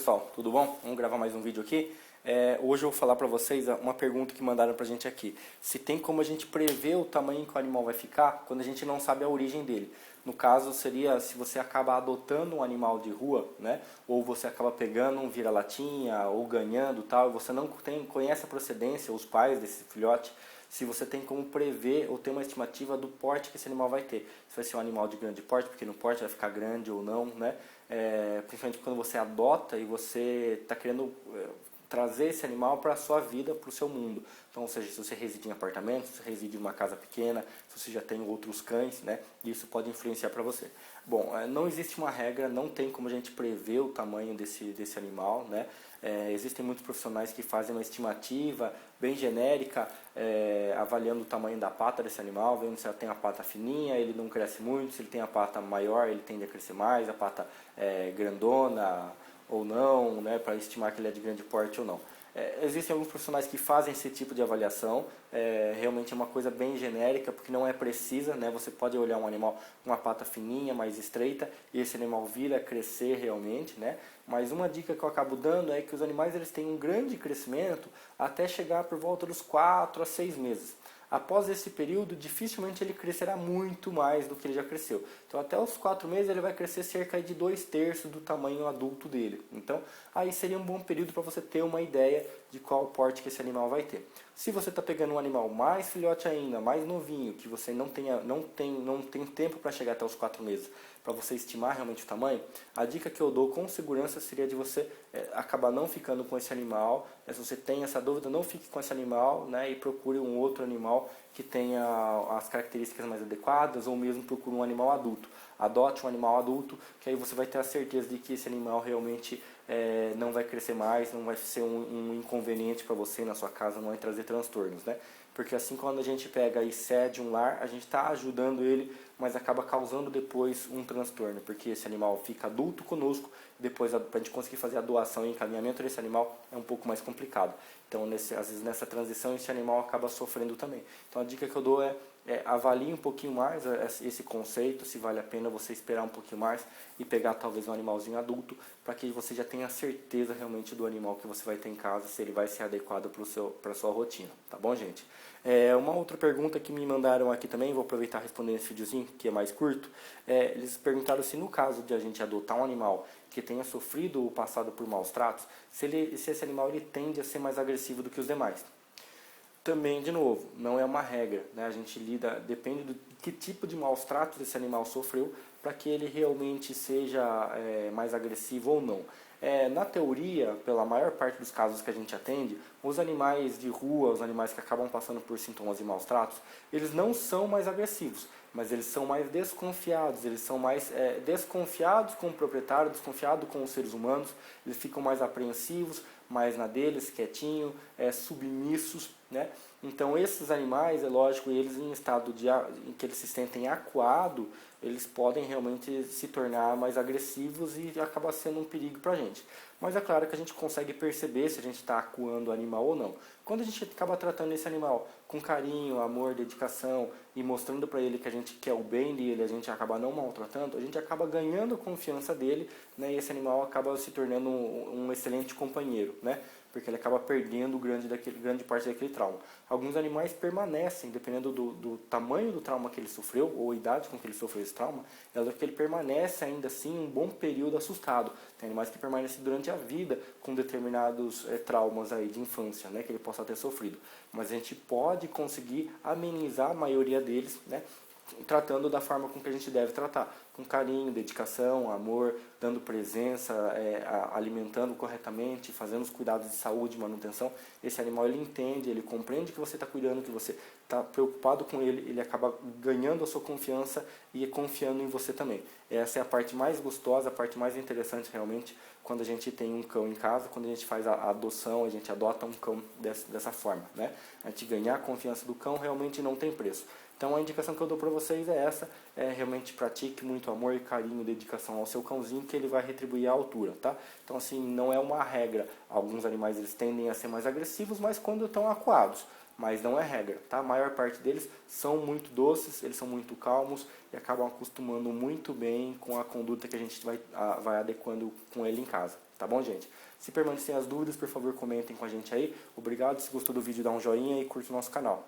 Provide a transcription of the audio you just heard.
Pessoal, tudo bom? Vamos gravar mais um vídeo aqui. Hoje eu vou falar para vocês uma pergunta que mandaram pra gente aqui. Se tem como a gente prever o tamanho que o animal vai ficar quando a gente não sabe a origem dele. No caso seria se você acaba adotando um animal de rua, né? Ou você acaba pegando um vira-latinha ou ganhando tal, e você não conhece a procedência, os pais desse filhote. Se você tem como prever ou ter uma estimativa do porte que esse animal vai ter. Se vai ser um animal de grande porte, pequeno porte, vai ficar grande ou não, né? Principalmente quando você adota e você está querendo trazer esse animal para a sua vida, para o seu mundo. Então, ou seja, se você reside em apartamento, se você reside em uma casa pequena, se você já tem outros cães, né? Isso pode influenciar para você. Bom, não existe uma regra, não tem como a gente prever o tamanho desse animal, né? Existem muitos profissionais que fazem uma estimativa bem genérica, avaliando o tamanho da pata desse animal, vendo se ela tem a pata fininha, ele não cresce muito, se ele tem a pata maior, ele tende a crescer mais, a pata grandona ou não, né, para estimar que ele é de grande porte ou não. Existem alguns profissionais que fazem esse tipo de avaliação, realmente é uma coisa bem genérica, porque não é precisa, né? Você pode olhar um animal com uma pata fininha, mais estreita, e esse animal vir a crescer realmente, né? Mas uma dica que eu acabo dando é que os animais eles têm um grande crescimento até chegar por volta dos 4 a 6 meses. Após esse período, dificilmente ele crescerá muito mais do que ele já cresceu. Então, até os 4 meses, ele vai crescer cerca de 2/3 do tamanho adulto dele. Então, aí seria um bom período para você ter uma ideia de qual porte que esse animal vai ter. Se você está pegando um animal mais filhote ainda, mais novinho, que você não tem tempo para chegar até os 4 meses, para você estimar realmente o tamanho, a dica que eu dou com segurança seria de você acabar não ficando com esse animal. Se você tem essa dúvida, não fique com esse animal, né, e procure um outro animal que tenha as características mais adequadas, ou mesmo procure um animal adulto. Adote um animal adulto, que aí você vai ter a certeza de que esse animal realmente não vai crescer mais, não vai ser um inconveniente para você na sua casa, não vai trazer transtornos, né? Porque assim, quando a gente pega e cede um lar, a gente está ajudando ele, mas acaba causando depois um transtorno, porque esse animal fica adulto conosco, depois para a gente conseguir fazer a doação e encaminhamento desse animal é um pouco mais complicado. Então, às vezes nessa transição, esse animal acaba sofrendo também. Então, a dica que eu dou avalie um pouquinho mais esse conceito, se vale a pena você esperar um pouquinho mais e pegar talvez um animalzinho adulto, para que você já tenha certeza realmente do animal que você vai ter em casa, se ele vai ser adequado para a sua rotina, tá bom, gente? Uma outra pergunta que me mandaram aqui também, vou aproveitar e responder esse videozinho, que é mais curto. Eles perguntaram se no caso de a gente adotar um animal que tenha sofrido ou passado por maus tratos, se esse animal ele tende a ser mais agressivo do que os demais. Também, de novo, não é uma regra, né? A gente depende do que tipo de maus tratos esse animal sofreu para que ele realmente seja mais agressivo ou não. Na teoria, pela maior parte dos casos que a gente atende, os animais de rua, os animais que acabam passando por sintomas de maus tratos, eles não são mais agressivos, mas eles são mais desconfiados, eles são mais desconfiados com o proprietário, desconfiados com os seres humanos, eles ficam mais apreensivos, mais na deles, quietinho, submissos, né? Então esses animais, é lógico, eles em estado em que eles se sentem acuados, eles podem realmente se tornar mais agressivos e acabar sendo um perigo para a gente. Mas é claro que a gente consegue perceber se a gente está acuando o animal ou não. Quando a gente acaba tratando esse animal com carinho, amor, dedicação e mostrando para ele que a gente quer o bem dele, a gente acaba não maltratando, a gente acaba ganhando a confiança dele, né, e esse animal acaba se tornando um excelente companheiro, né? Porque ele acaba perdendo grande parte daquele trauma. Alguns animais permanecem, dependendo do tamanho do trauma que ele sofreu, ou a idade com que ele sofreu esse trauma, é que ele permanece ainda assim um bom período assustado. Tem animais que permanecem durante a vida com determinados traumas aí de infância, né, que ele possa ter sofrido. Mas a gente pode conseguir amenizar a maioria deles, né, tratando da forma com que a gente deve tratar, com carinho, dedicação, amor, dando presença, alimentando corretamente, fazendo os cuidados de saúde, manutenção. Esse animal ele entende, ele compreende que você está cuidando, que você está preocupado com ele, ele acaba ganhando a sua confiança e confiando em você também. Essa é a parte mais gostosa, a parte mais interessante realmente, quando a gente tem um cão em casa, quando a gente faz a adoção, a gente adota um cão dessa forma, né? A gente ganhar a confiança do cão realmente não tem preço. Então a indicação que eu dou para vocês é essa, realmente pratique muito amor e carinho, dedicação ao seu cãozinho, que ele vai retribuir à altura, tá? Então assim, não é uma regra, alguns animais eles tendem a ser mais agressivos, mas quando estão acuados, mas não é regra, tá? A maior parte deles são muito doces, eles são muito calmos e acabam acostumando muito bem com a conduta que a gente vai adequando com ele em casa. Tá bom, gente? Se permanecerem as dúvidas, por favor, comentem com a gente aí. Obrigado. Se gostou do vídeo, dá um joinha e curte o nosso canal.